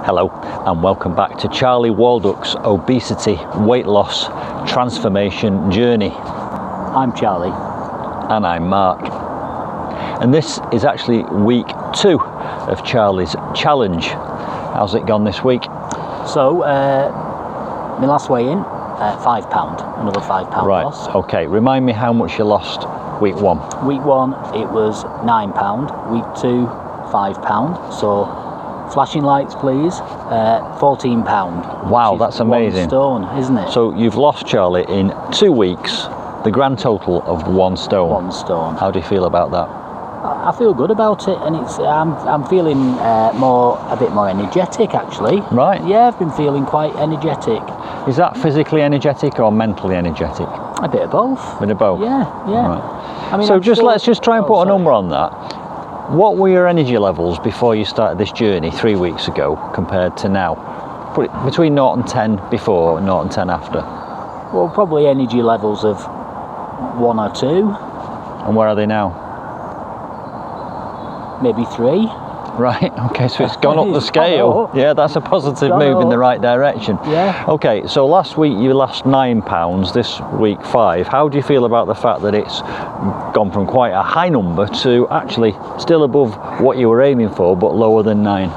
Hello and welcome back to charleswalduck's obesity weight loss transformation journey. I'm Charlie. And I'm Mark. And this is actually week 2 of Charlie's challenge. How's it gone this week? So, my last weigh in, £5, another £5 right, loss. Okay, remind me how much you lost week 1. Week 1 it was £9, week 2 £5, so flashing lights please, £14. Wow, that's amazing. 1 stone, isn't it? So you've lost, Charlie, in 2 weeks, the grand total of 1 stone. 1 stone. How do you feel about that? I feel good about it, and I'm feeling a bit more energetic actually. Right. Yeah, I've been feeling quite energetic. Is that physically energetic or mentally energetic? A bit of both. A bit of both? Yeah. Right. I mean, so let's just try and put a number on that. What were your energy levels before you started this journey 3 weeks ago compared to now? Put it between 0 and 10 before and 0 and 10 after. Well, probably energy levels of 1 or 2. And where are they now? Maybe 3. Right, okay, so it's gone up the scale. Yeah, that's a positive move in the right direction. Yeah. Okay, so last week you lost £9, this week 5. How do you feel about the fact that it's gone from quite a high number to actually still above what you were aiming for, but lower than 9?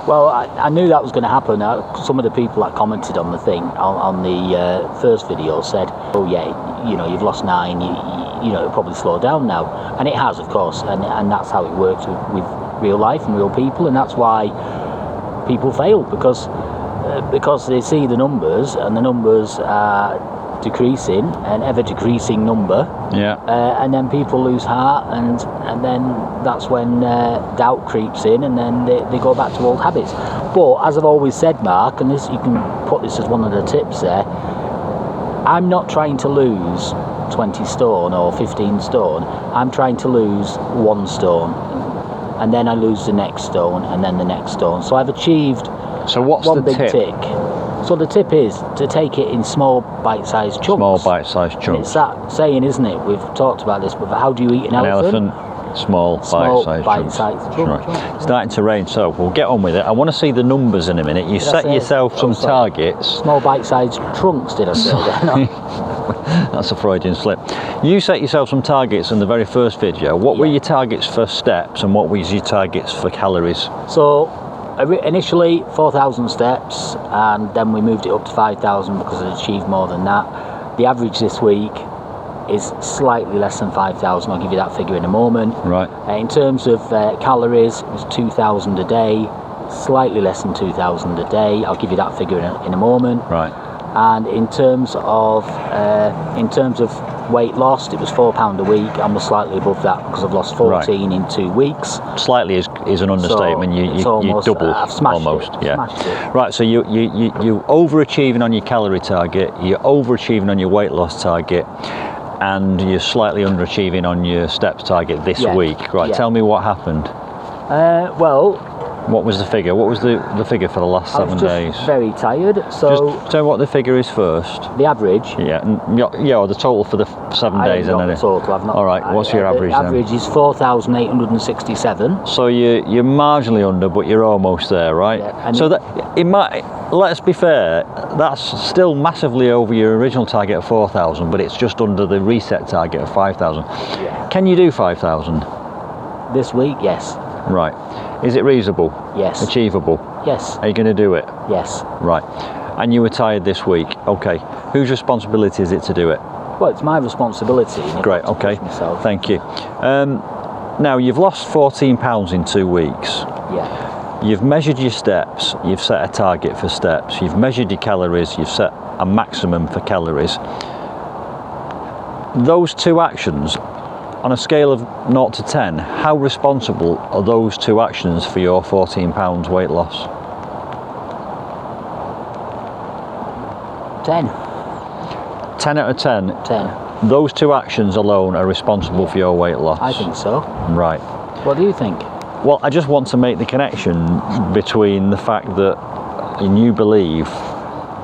Well, I knew that was going to happen. Some of the people that commented on the thing, on the first video said, oh yeah, you know, you've lost 9, you know, it'll probably slow down now. And it has, of course, and that's how it works with real life and real people, and that's why people fail, because they see the numbers, and the numbers are decreasing, an ever decreasing number. Yeah. And then people lose heart, and then that's when doubt creeps in, and then they go back to old habits. But as I've always said, Mark, and this, you can put this as one of the tips there, I'm not trying to lose 20 stone or 15 stone. I'm trying to lose 1 stone, and then I lose the next stone, and then the next stone. So I've achieved one big tick. So the tip is to take it in small bite-sized chunks. Small bite-sized chunks. And it's that saying, isn't it? We've talked about this, but how do you eat an elephant? Small bite-sized chunks. Right. It's starting to rain, so we'll get on with it. I want to see the numbers in a minute. You set yourself some targets. Small bite-sized trunks, did I say that? That's a Freudian slip. You set yourself some targets in the very first video. What were your targets for steps, and what were your targets for calories? So initially 4,000 steps, and then we moved it up to 5,000 because I achieved more than that. The average this week is slightly less than 5,000. I'll give you that figure in a moment. Right. In terms of calories, it was 2,000 a day, slightly less than 2,000 a day. I'll give you that figure in a moment. Right. And in terms of weight lost, it was £4 a week. I'm slightly above that because I've lost 14 in 2 weeks. Slightly is an understatement. You double I've smashed almost. It. Yeah. Smashed it. Right. So you overachieving on your calorie target. You're overachieving on your weight loss target, and you're slightly underachieving on your steps target this week. Right. Yeah. Tell me what happened. Well. What was the figure? What was the figure for the last 7 days? I was just very tired. So just tell me what the figure is first. The average. Yeah, or the total for the 7 days. I haven't got the total. I've not. All right. What's your average? The average is 4,867. So you're marginally under, but you're almost there, right? Yeah, so that it might. Let's be fair. That's still massively over your original target of 4,000, but it's just under the reset target of 5,000. Yeah. Can you do 5,000 this week? Yes. Right. Is it reasonable? Yes. Achievable? Yes. Are you going to do it? Yes. Right. And you were tired this week. Okay. Whose responsibility is it to do it? Well, it's my responsibility. Great. Okay. Thank you. Now, you've lost £14 in 2 weeks. Yeah. You've measured your steps. You've set a target for steps. You've measured your calories. You've set a maximum for calories. Those 2 actions, on a scale of 0 to 10, how responsible are those 2 actions for your £14 weight loss? 10. 10 out of 10? 10. Those 2 actions alone are responsible for your weight loss? I think so. Right. What do you think? Well, I just want to make the connection between the fact that you believe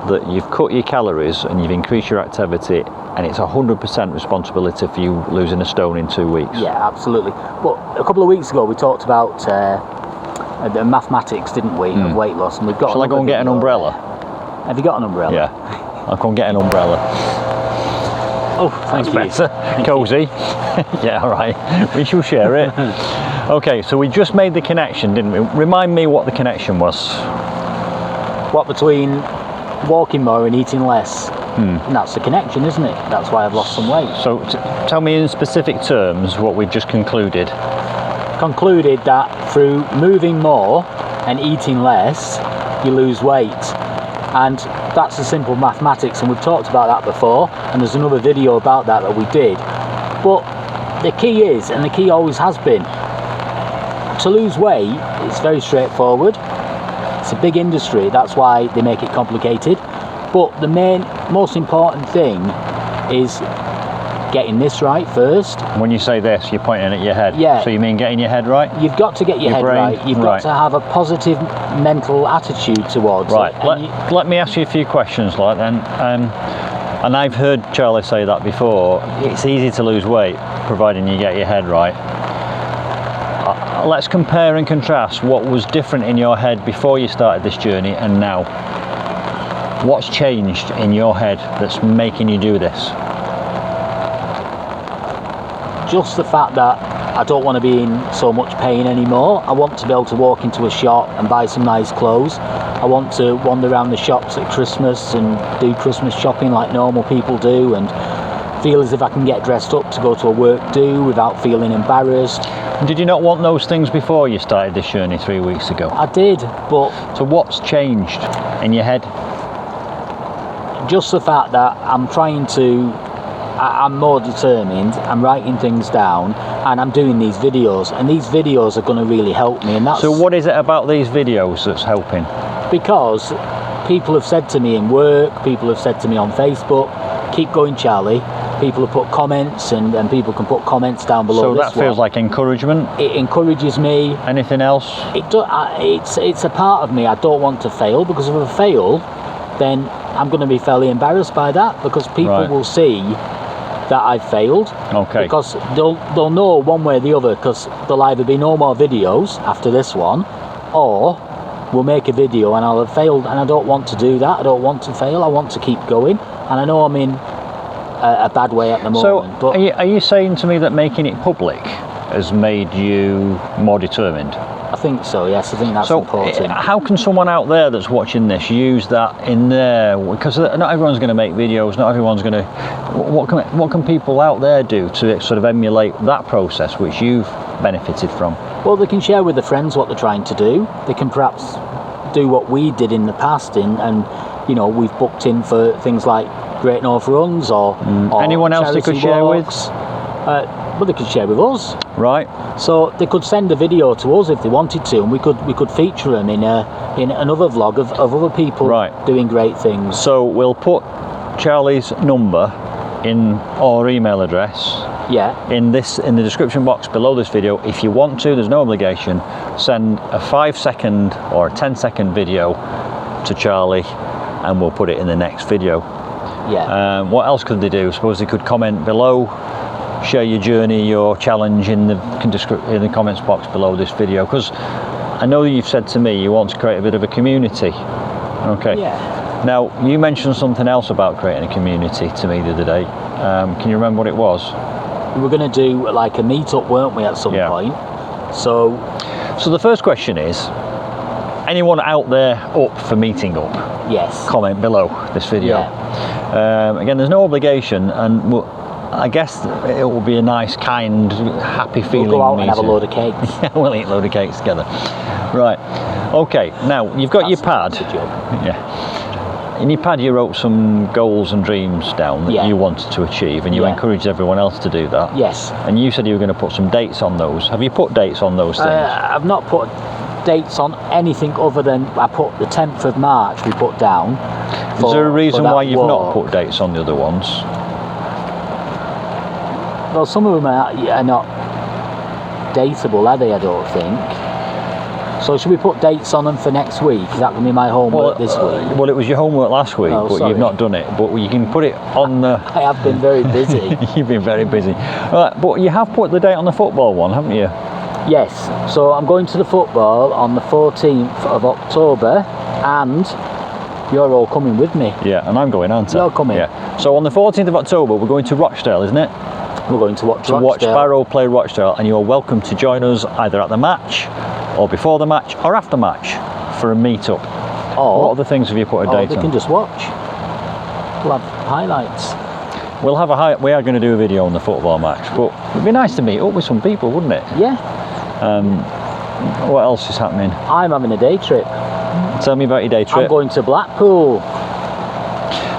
that you've cut your calories and you've increased your activity, and it's 100% responsibility for you losing a stone in 2 weeks. Yeah, absolutely. But a couple of weeks ago we talked about the mathematics, didn't we, of weight loss, and we've got. Shall I go and get an umbrella? Have you got an umbrella? Yeah, I'll go and get an umbrella. Oh, thank you. Better. Cozy. Yeah, all right. We shall share it. Okay, so we just made the connection, didn't we? Remind me what the connection was. What, between walking more and eating less? And that's the connection, isn't it? That's why I've lost some weight. So tell me in specific terms what we've just concluded. Concluded that through moving more and eating less, you lose weight. And that's the simple mathematics, and we've talked about that before, and there's another video about that we did. But the key is, and the key always has been, to lose weight, it's very straightforward. It's a big industry, that's why they make it complicated. But the most important thing is getting this right first. When you say this, you're pointing at your head. Yeah. So you mean getting your head right? You've got to get your head brain, right. You've got to have a positive mental attitude towards it. Right. Let me ask you a few questions like then. And I've heard Charlie say that before. It's easy to lose weight, providing you get your head right. Let's compare and contrast what was different in your head before you started this journey and now. What's changed in your head that's making you do this? Just the fact that I don't want to be in so much pain anymore. I want to be able to walk into a shop and buy some nice clothes. I want to wander around the shops at Christmas and do Christmas shopping like normal people do, and feel as if I can get dressed up to go to a work do without feeling embarrassed. Did you not want those things before you started this journey 3 weeks ago? I did, but... So what's changed in your head? Just the fact that I'm trying to... I'm more determined, I'm writing things down, and I'm doing these videos, and these videos are going to really help me. And that's... So what is it about these videos that's helping? Because people have said to me in work, people have said to me on Facebook, keep going, Charlie. People have put comments, and people can put comments down below. So that feels like encouragement? It encourages me. Anything else? It's a part of me. I don't want to fail, because if I fail, then I'm going to be fairly embarrassed by that, because people will see that I've failed. Okay. Because they'll know one way or the other, because there'll either be no more videos after this one, or we'll make a video and I'll have failed, and I don't want to do that. I don't want to fail. I want to keep going, and I know I'm in a bad way at the moment. So but are you saying to me that making it public has made you more determined? I think so, yes. I think that's important. How can someone out there that's watching this use that in there? Because not everyone's going to make videos, not everyone's going to... What can people out there do to sort of emulate that process which you've benefited from? Well, they can share with their friends what they're trying to do. They can perhaps do what we did in the past, and you know, we've booked in for things like Great North Runs or anyone else they could share walks. Well, they could share with us. Right. So they could send a video to us if they wanted to, and we could feature them in another vlog of other people doing great things. So we'll put Charlie's number in our email address. Yeah. In the description box below this video. If you want to, there's no obligation. Send a 5-second or a 10-second video to Charlie, and we'll put it in the next video. Yeah. What else could they do? Suppose they could comment below, share your journey, your challenge in the comments box below this video, because I know you've said to me you want to create a bit of a community. Okay. Yeah. Now, you mentioned something else about creating a community to me the other day. Can you remember what it was? We were going to do like a meet-up, weren't we, at some point? So the first question is, anyone out there up for meeting up? Yes. Comment below this video. Yeah. Again, there's no obligation, and I guess it will be a nice, kind, happy feeling. We'll go out meeting. and have a load of cakes. Yeah, we'll eat a load of cakes together. Right. Okay. Now you've got your pad. Yeah. In your pad, you wrote some goals and dreams down that you wanted to achieve, and you encouraged everyone else to do that. Yes. And you said you were going to put some dates on those. Have you put dates on those things? I've not put dates on anything other than I put the 10th of March we put down. Is there a reason why you've not put dates on the other ones? Well, some of them are not dateable, are they? I don't think. So should we put dates on them for next week? Is that going to be my homework this week? Well, it was your homework last week, but sorry. You've not done it. But you can put it on the... I have been very busy. You've been very busy. Right, but you have put the date on the football one, haven't you? Yes, so I'm going to the football on the 14th of October, and you're all coming with me. Yeah, and I'm going, aren't I? You're coming. Yeah. So on the 14th of October, we're going to Rochdale, isn't it? We're going to watch Barrow play Rochdale, and you're welcome to join us either at the match, or before the match, or after match for a meet-up. What other things have you put a date they on? can just watch. We'll have highlights. We'll have we are going to do a video on the football match, but it'd be nice to meet up with some people, wouldn't it? Yeah. What else is happening? I'm having a day trip. Tell me about your day trip. I'm going to Blackpool.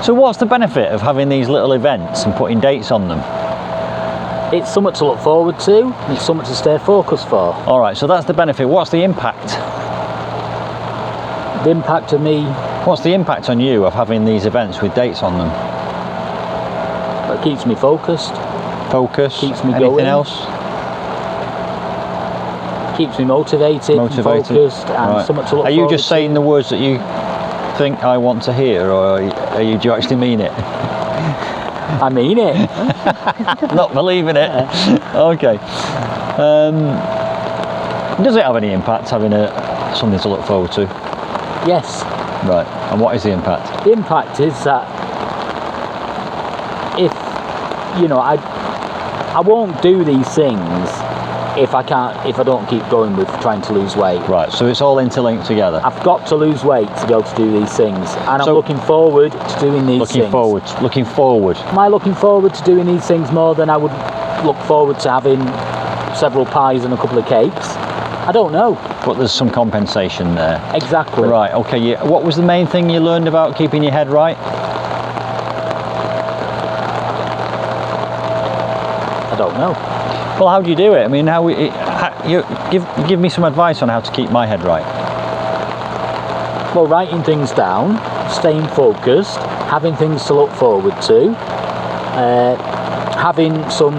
So what's the benefit of having these little events and putting dates on them? It's something to look forward to, and it's something to stay focused for. All right, so that's the benefit. What's the impact? The impact of me... What's the impact on you of having these events with dates on them? It keeps me focused. Focus? Keeps me Anything going. else? Keeps me motivated. And focused, and right. something to look Are you forward just saying the words that you think I want to hear, or do you actually mean it? I mean it. Not believing it. Okay. Does it have any impact having something to look forward to? Yes. Right. And what is the impact? The impact is that if I won't do these things if I don't keep going with trying to lose weight. Right. So it's all interlinked together. I've got to lose weight to be able to do these things, and I'm looking forward to doing these things. Looking forward. Am I looking forward to doing these things more than I would look forward to having several pies and a couple of cakes? I don't know. But there's some compensation there. Exactly. Right. Okay. Yeah. What was the main thing you learned about keeping your head right? I don't know. Well, how do you do it? I mean, give me some advice on how to keep my head right. Well, writing things down, staying focused, having things to look forward to, having some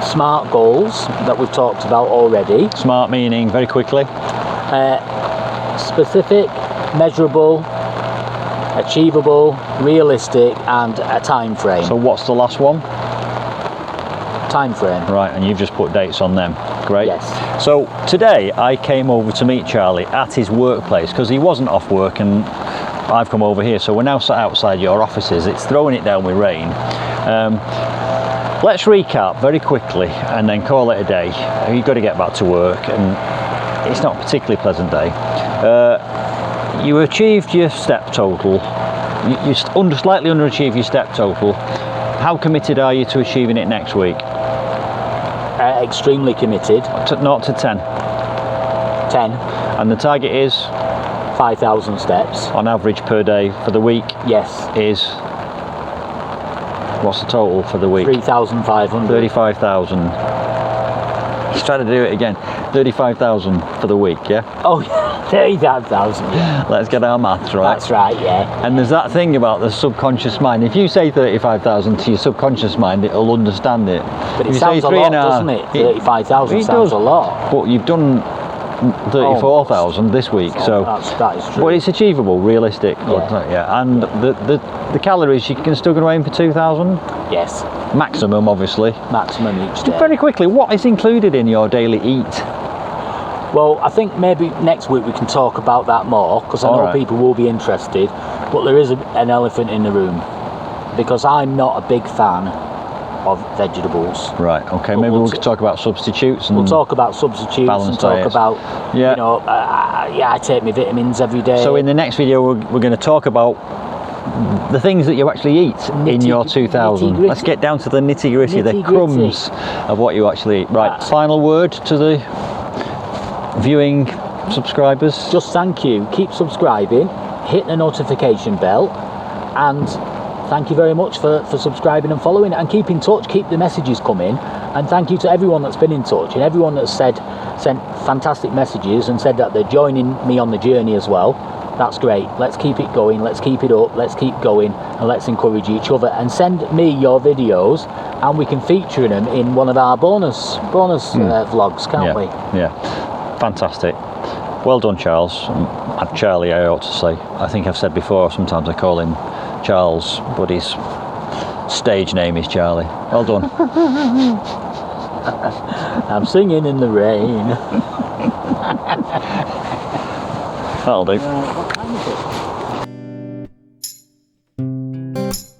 smart goals that we've talked about already. Smart meaning, very quickly. Specific, measurable, achievable, realistic, and a time frame. So what's the last one? Time frame. Right, and you've just put dates on them. Great. Yes. So today I came over to meet Charlie at his workplace because he wasn't off work, and I've come over here. So we're now sat outside your offices. It's throwing it down with rain. Let's recap very quickly and then call it a day. You've got to get back to work, and it's not a particularly pleasant day. You achieved your step total. You slightly underachieved your step total. How committed are you to achieving it next week? Extremely committed. Not to 10. 10. And the target is? 5,000 steps. On average per day for the week? Yes. Is? What's the total for the week? 3,500. 35,000. Let's try to do it again. 35,000 for the week, yeah? Oh, yeah. 35,000, yeah. Let's get our maths right. That's right, yeah. And there's that thing about the subconscious mind. If you say 35,000 to your subconscious mind, it'll understand it. But if it you sounds say a lot, doesn't it? 35,000 sounds a lot. But you've done 34,000 this week, so that is true. But it's achievable, realistic. Yeah. And the calories, you can still go aim for 2,000? Yes. Maximum, obviously. Maximum each day. Very quickly, what is included in your daily eat? Well, I think maybe next week we can talk about that more, because I know people will be interested, but there is an elephant in the room, because I'm not a big fan of vegetables. Right, okay, maybe we could talk about substitutes. And we'll talk about substitutes and talk about, I take my vitamins every day. So in the next video, we're going to talk about the things that you actually eat in your 2,000. Let's get down to the nitty-gritty, the crumbs of what you actually eat. Right, final word to the viewing subscribers. Just thank you. Keep subscribing, hit the notification bell, and thank you very much for subscribing and following, and keep in touch, keep the messages coming, and thank you to everyone that's been in touch and everyone that's sent fantastic messages and said that they're joining me on the journey as well. That's great. Let's keep it going, let's keep it up, let's keep going, and let's encourage each other, and send me your videos and we can feature them in one of our bonus vlogs, can't we? Yeah, fantastic. Well done, Charles. Charlie, I ought to say. I think I've said before, sometimes I call him Charles, but his stage name is Charlie. Well done. I'm singing in the rain. That'll do. What time is it?